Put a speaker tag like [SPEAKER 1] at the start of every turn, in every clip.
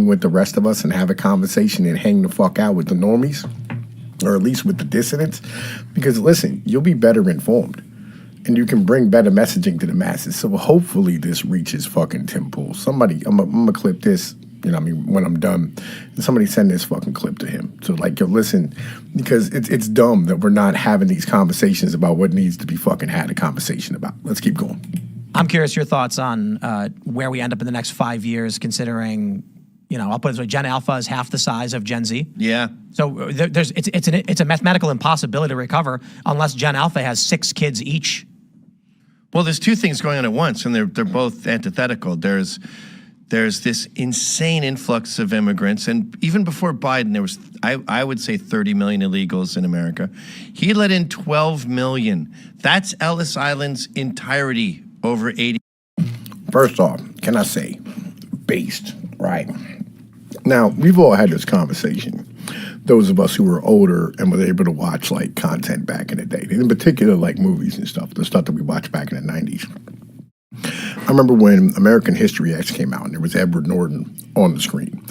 [SPEAKER 1] with the rest of us and have a conversation and hang the fuck out with the normies, or at least with the dissidents. Because listen, you'll be better informed. And you can bring better messaging to the masses. So hopefully this reaches fucking Tim Pool. Somebody, I'm gonna clip this, you know what I mean, when I'm done. And somebody send this fucking clip to him. So like, yo, listen, because it's dumb that we're not having these conversations about what needs to be fucking had a conversation about. Let's keep going.
[SPEAKER 2] I'm curious your thoughts on where we end up in the next 5 years, considering, you know, I'll put it this way, Gen Alpha is half the size of Gen Z.
[SPEAKER 3] Yeah.
[SPEAKER 2] So it's a mathematical impossibility to recover unless Gen Alpha has 6 kids each.
[SPEAKER 3] Well, there's two things going on at once, and they're both antithetical. There's this insane influx of immigrants, and even before Biden, there was, I would say, 30 million illegals in America. He let in 12 million. That's Ellis Island's entirety, over 80.
[SPEAKER 1] First off, can I say, based, right? Now, we've all had this conversation. Those of us who were older and were able to watch like content back in the day, in particular like movies and stuff, the stuff that we watched back in the 90s. I remember when American History X came out and there was Edward Norton on the screen.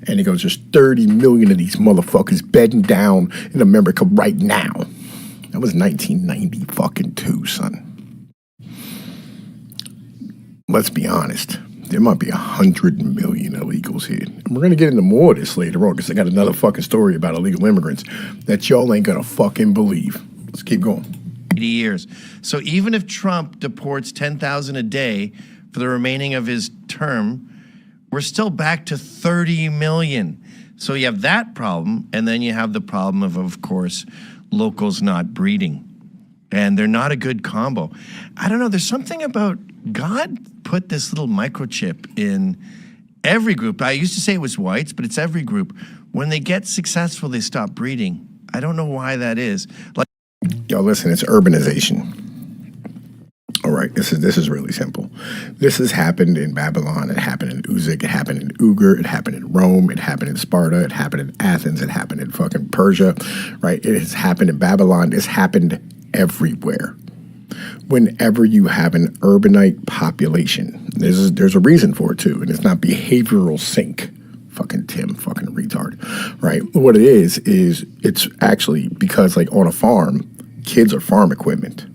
[SPEAKER 1] And he goes, there's 30 million of these motherfuckers bedding down in America right now. That was 1990 fucking 2, son. Let's be honest. There might be 100 million illegals here. And we're going to get into more of this later on because I got another fucking story about illegal immigrants that y'all ain't going to fucking believe. Let's keep going.
[SPEAKER 3] 80 years. So even if Trump deports 10,000 a day for the remaining of his term, we're still back to 30 million. So you have that problem, and then you have the problem of course, locals not breeding. And they're not a good combo. I don't know, there's something about God put this little microchip in every group. I used to say it was whites, but it's every group. When they get successful, they stop breeding. I don't know why that is. Like,
[SPEAKER 1] yo, listen, it's urbanization. All right, this is really simple. This has happened in Babylon. It happened in Uzuk. It happened in Ugar. It happened in Rome. It happened in Sparta. It happened in Athens. It happened in fucking Persia. Right? It has happened in Babylon. It's happened everywhere. Whenever you have an urbanite population, there's a reason for it too, and it's not behavioral sync. Fucking Tim, fucking retard, right? What it is it's actually because like on a farm, kids are farm equipment.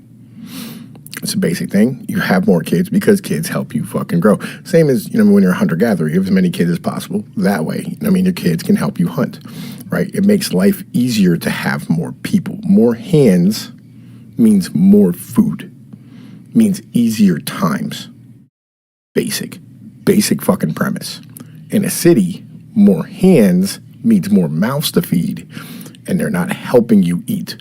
[SPEAKER 1] It's a basic thing. You have more kids because kids help you fucking grow. Same as, you know, when you're a hunter-gatherer, you have as many kids as possible. That way, I mean, your kids can help you hunt, right? It makes life easier to have more people. More hands means more food, means easier times. Basic fucking premise. In a city, more hands means more mouths to feed, and they're not helping you eat.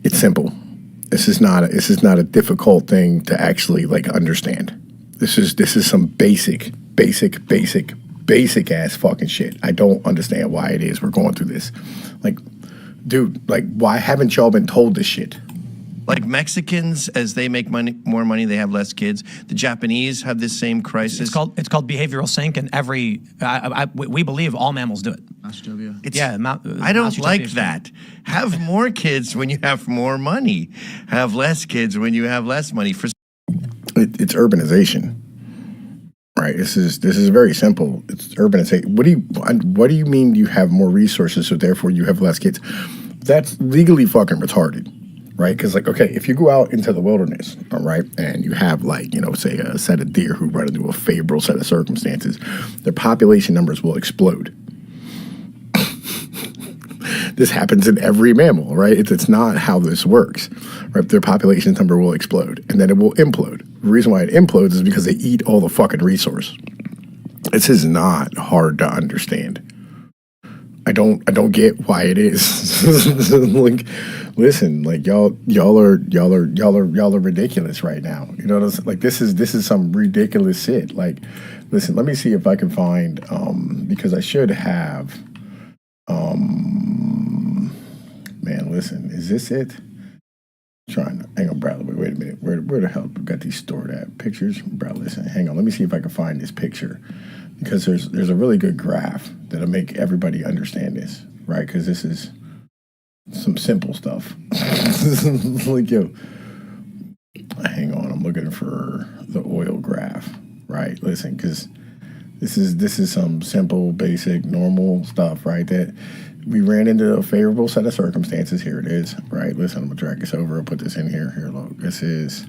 [SPEAKER 1] It's simple. This is not a difficult thing to actually like understand. This is some basic ass fucking shit. I don't understand why it is we're going through this. Like, dude, like, why haven't y'all been told this shit?
[SPEAKER 3] Like Mexicans, as they make more money, they have less kids. The Japanese have this same crisis.
[SPEAKER 2] It's called behavioral sync, and we believe all mammals do it.
[SPEAKER 3] I don't like that. Have more kids when you have more money. Have less kids when you have less money.
[SPEAKER 1] It's urbanization, right? This is very simple. It's urbanization. What do you mean you have more resources, so therefore you have less kids? That's legally fucking retarded. Right? Because, like, okay, if you go out into the wilderness, all right, and you have, like, you know, say a set of deer who run into a favorable set of circumstances, their population numbers will explode. This happens in every mammal, right? It's not how this works, right? Their population number will explode, and then it will implode. The reason why it implodes is because they eat all the fucking resource. This is not hard to understand. I don't get why it is. Like, listen, like y'all are ridiculous right now. You know, like this is some ridiculous shit. Like, listen, let me see if I can find because I should have man, listen, is this it? Hang on, Bradley. Wait a minute. Where the hell got these stored at? Pictures? Bradley, listen, hang on. Let me see if I can find this picture. Because there's a really good graph that'll make everybody understand this, right? Because this is some simple stuff. Like, yo, hang on, I'm looking for the oil graph, right? Listen, because This is some simple, basic, normal stuff, right? That we ran into a favorable set of circumstances. Here it is, right? Listen, I'm gonna drag this over. I'll put this in here. Here, look. This is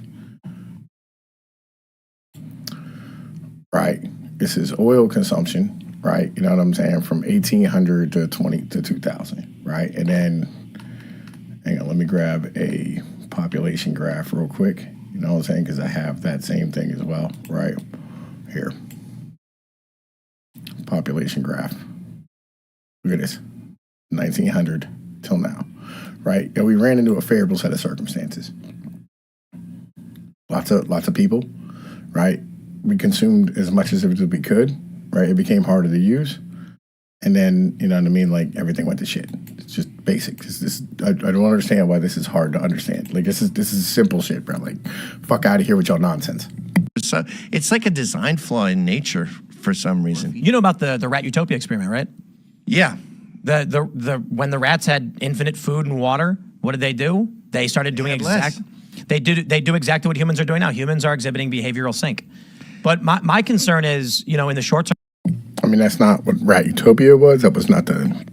[SPEAKER 1] right. This is oil consumption, right? You know what I'm saying? From 1800 to 2000, right? And then, hang on, let me grab a population graph real quick. You know what I'm saying? Because I have that same thing as well, right? Here. Population graph. Look at this. 1900 till now, right? And we ran into a favorable set of circumstances. Lots of people, right? We consumed as much as we could, right? It became harder to use, and then you know what I mean. Like everything went to shit. It's just basic. I don't understand why this is hard to understand. Like this is simple shit, bro. Like fuck out of here with y'all nonsense.
[SPEAKER 3] So it's like a design flaw in nature for some reason.
[SPEAKER 2] You know about the Rat Utopia experiment, right?
[SPEAKER 3] Yeah.
[SPEAKER 2] When the rats had infinite food and water, what did they do? They started doing they do exactly what humans are doing now. Humans are exhibiting behavioral sync. But my concern is, you know, in the short term.
[SPEAKER 1] I mean, that's not what Rat Utopia was. That was not the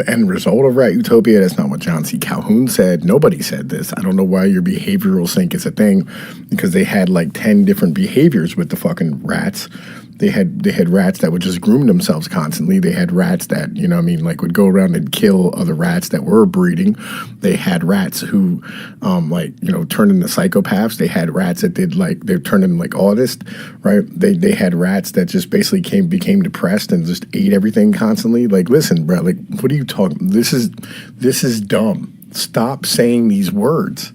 [SPEAKER 1] end result of Rat Utopia. That's not what John C. Calhoun said. Nobody said this. I don't know why your behavioral sync is a thing, because they had like 10 different behaviors with the fucking rats. They had rats that would just groom themselves constantly. They had rats that, you know what I mean, like would go around and kill other rats that were breeding. They had rats who, like, you know, turned into psychopaths. They had rats that did like, they turned into like autists, right? They had rats that just basically became depressed and just ate everything constantly. Like, listen, bro, like, what are you talking? This is dumb. Stop saying these words.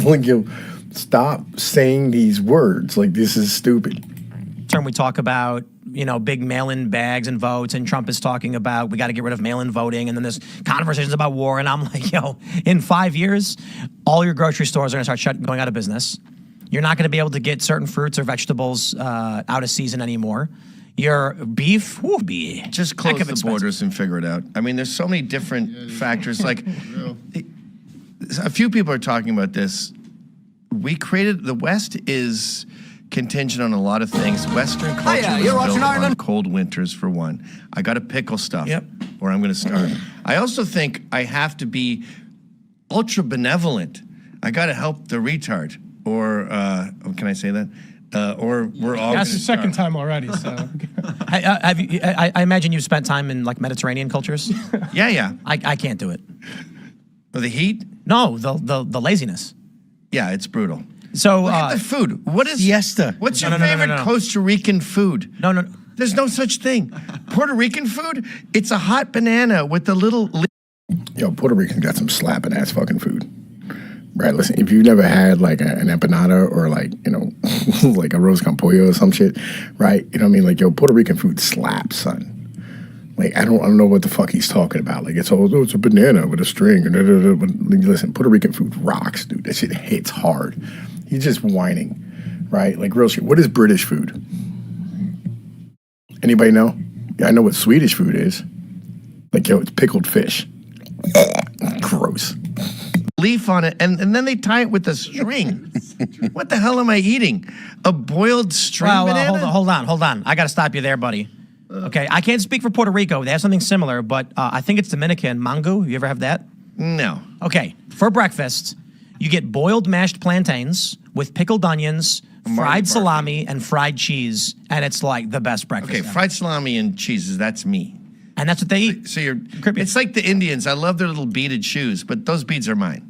[SPEAKER 1] Like, stop saying these words. Like, this is stupid.
[SPEAKER 2] Term we talk about, you know, big mail-in bags and votes, and Trump is talking about we got to get rid of mail-in voting, and then there's conversations about war, and I'm like, yo, in 5 years, all your grocery stores are going to start going out of business. You're not going to be able to get certain fruits or vegetables out of season anymore. Your beef, woo, be
[SPEAKER 3] just close the borders and figure it out. I mean, there's so many different factors. Like, a few people are talking about this. We created, the West is contingent on a lot of things. Western culture was built on cold winters, for one. I got to pickle stuff where I'm going to start. I also think I have to be ultra benevolent. I got to help the retard. Or, can I say that? Or we're all.
[SPEAKER 4] That's the second time already. So,
[SPEAKER 2] I imagine you've spent time in like Mediterranean cultures.
[SPEAKER 3] Yeah.
[SPEAKER 2] I can't do it.
[SPEAKER 3] Or the heat?
[SPEAKER 2] No, the laziness.
[SPEAKER 3] Yeah, it's brutal.
[SPEAKER 2] So
[SPEAKER 3] look at the food. What is
[SPEAKER 5] siesta?
[SPEAKER 3] What's your favorite Costa Rican food?
[SPEAKER 2] No.
[SPEAKER 3] There's no such thing. Puerto Rican food? It's a hot banana with a little.
[SPEAKER 1] Yo, Puerto Rican got some slapping ass fucking food. Right, listen, if you've never had like an empanada or like, you know, like a rose con pollo or some shit, right? You know what I mean? Like, yo, Puerto Rican food slaps, son. Like, I don't know what the fuck he's talking about. Like, it's a banana with a string. But listen, Puerto Rican food rocks, dude. That shit hits hard. He's just whining, right? Like, real shit. What is British food? Anybody know? Yeah, I know what Swedish food is. Like, yo, it's pickled fish. Gross.
[SPEAKER 3] Leaf on it, and then they tie it with a string. What the hell am I eating? A boiled string banana?
[SPEAKER 2] Hold on. I got to stop you there, buddy. Okay, I can't speak for Puerto Rico. They have something similar, but I think it's Dominican. Mango, you ever have that?
[SPEAKER 3] No.
[SPEAKER 2] Okay, for breakfast, you get boiled mashed plantains with pickled onions, fried salami, and fried cheese, and it's like the best breakfast.
[SPEAKER 3] Okay, fried salami and cheeses, that's me.
[SPEAKER 2] And that's what they eat.
[SPEAKER 3] So it's like the Indians. I love their little beaded shoes, but those beads are mine.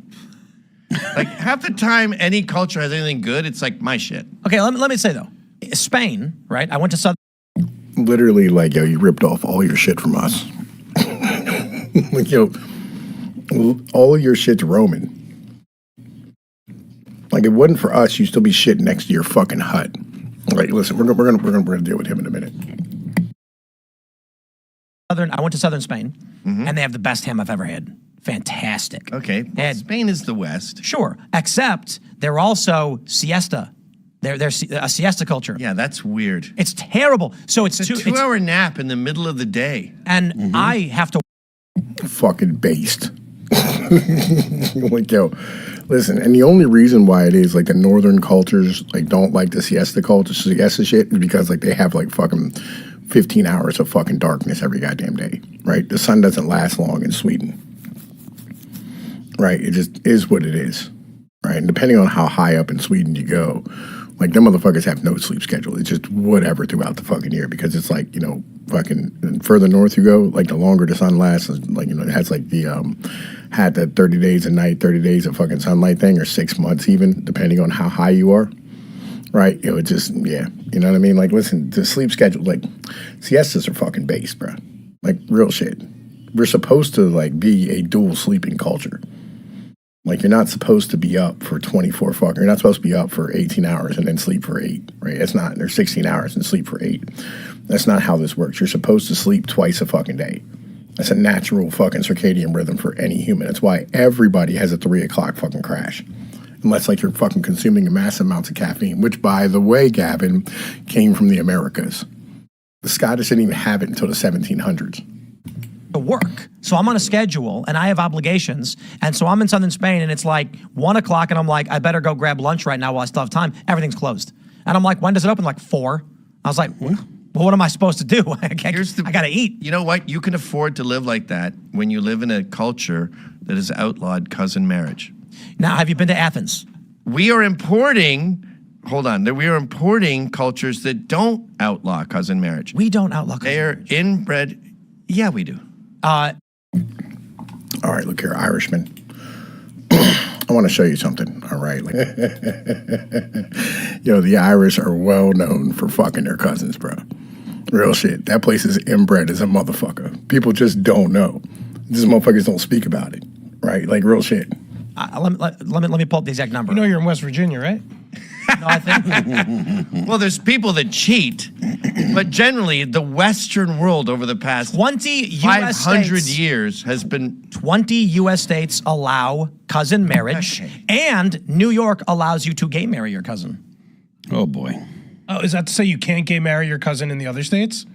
[SPEAKER 3] Like, half the time any culture has anything good, it's like my shit.
[SPEAKER 2] Okay, let me say, though. Spain, right? I went to Southern.
[SPEAKER 1] Literally, like, yo, you ripped off all your shit from us. Like, yo, all of your shit's Roman. Like, if it wasn't for us, you'd still be shitting next to your fucking hut. Like, listen, we're gonna deal with him in a minute.
[SPEAKER 2] I went to southern Spain, and they have the best ham I've ever had. Fantastic.
[SPEAKER 3] Okay, well, Spain is the West.
[SPEAKER 2] Sure, except they're also siesta. They're a siesta culture.
[SPEAKER 3] Yeah, that's weird.
[SPEAKER 2] It's terrible. So it's
[SPEAKER 3] a 2-hour nap in the middle of the day.
[SPEAKER 2] And I have to.
[SPEAKER 1] Fucking based. Like, yo, Listen, and the only reason why it is like the northern cultures like don't like the siesta culture, siesta shit, is because like they have like fucking 15 hours of fucking darkness every goddamn day, right? The sun doesn't last long in Sweden, right? It just is what it is, right? And depending on how high up in Sweden you go, like them motherfuckers have no sleep schedule. It's just whatever throughout the fucking year because it's like, you know, fucking further north you go, like the longer the sun lasts, like, you know, it has like the had the 30 days a night, 30 days of fucking sunlight thing, or 6 months even, depending on how high you are, right? It would just, yeah, you know what I mean? Like, listen, the sleep schedule, like, siestas are fucking based, bro. Like, real shit. We're supposed to, like, be a dual sleeping culture. Like, you're not supposed to be up for 24 fucking, you're not supposed to be up for 18 hours and then sleep for 8, right? That's not, there's 16 hours and sleep for 8. That's not how this works. You're supposed to sleep twice a fucking day. That's a natural fucking circadian rhythm for any human. That's why everybody has a 3 o'clock fucking crash. Unless, like, you're fucking consuming massive amounts of caffeine, which, by the way, Gavin, came from the Americas. The Scottish didn't even have it until the 1700s.
[SPEAKER 2] To work. So I'm on a schedule and I have obligations. And so I'm in southern Spain and it's like 1 o'clock and I'm like, I better go grab lunch right now while I still have time. Everything's closed. And I'm like, when does it open? Like 4. I was like, well, what am I supposed to do? I got to eat.
[SPEAKER 3] You know what? You can afford to live like that when you live in a culture that has outlawed cousin marriage.
[SPEAKER 2] Now, have you been to Athens?
[SPEAKER 3] We are importing, hold on, we are importing cultures that don't outlaw cousin marriage.
[SPEAKER 2] We don't outlaw cousin
[SPEAKER 3] They are
[SPEAKER 2] marriage.
[SPEAKER 3] inbred. Yeah, we do.
[SPEAKER 1] All right, look here, Irishman. I want to show you something, all right? Like, yo, the Irish are well known for fucking their cousins, bro. Real shit. That place is inbred as a motherfucker. People just don't know. These motherfuckers don't speak about it, right? Like, real shit.
[SPEAKER 2] Let me pull up the exact number.
[SPEAKER 4] You know you're in West Virginia, right?
[SPEAKER 2] No, I think
[SPEAKER 3] Well, there's people that cheat, but generally the Western world over the past
[SPEAKER 2] 20 U.S.
[SPEAKER 3] 500
[SPEAKER 2] states,
[SPEAKER 3] years has been
[SPEAKER 2] 20 U.S. states allow cousin marriage,
[SPEAKER 3] Okay.
[SPEAKER 2] and New York allows you to gay marry your cousin.
[SPEAKER 5] Oh boy.
[SPEAKER 4] Oh, is that to say you can't gay marry your cousin in the other states?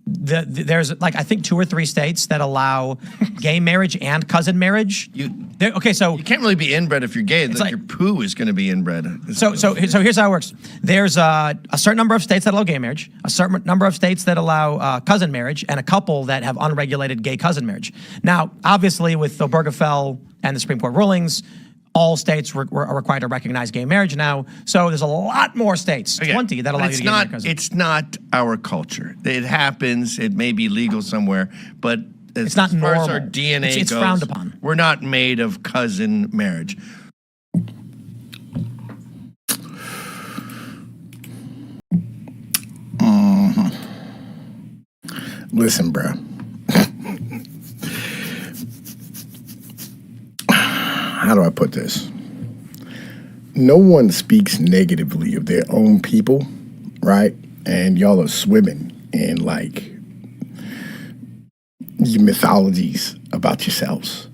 [SPEAKER 2] There's like I think 2 or 3 states that allow gay marriage and cousin marriage. Okay, so
[SPEAKER 3] you can't really be inbred if you're gay.
[SPEAKER 2] like-
[SPEAKER 3] Your poo is going to be inbred.
[SPEAKER 2] So here's how it works. There's a certain number of states that allow gay marriage, a certain number of states that allow cousin marriage, and a couple that have unregulated gay cousin marriage. Now, obviously, with Obergefell and the Supreme Court rulings, all states are required to recognize gay marriage now. So there's a lot more states,
[SPEAKER 3] Okay.
[SPEAKER 2] 20, that allow you to gay marry your cousin.
[SPEAKER 3] It's not our culture. It happens. It may be legal somewhere, but
[SPEAKER 2] It's not
[SPEAKER 3] as far as our
[SPEAKER 2] normal.
[SPEAKER 3] DNA
[SPEAKER 2] It's
[SPEAKER 3] goes,
[SPEAKER 2] frowned upon.
[SPEAKER 3] We're not made of cousin marriage.
[SPEAKER 1] Listen, bro. How do I put this? No one speaks negatively of their own people, right? And y'all are swimming in like your mythologies about yourselves,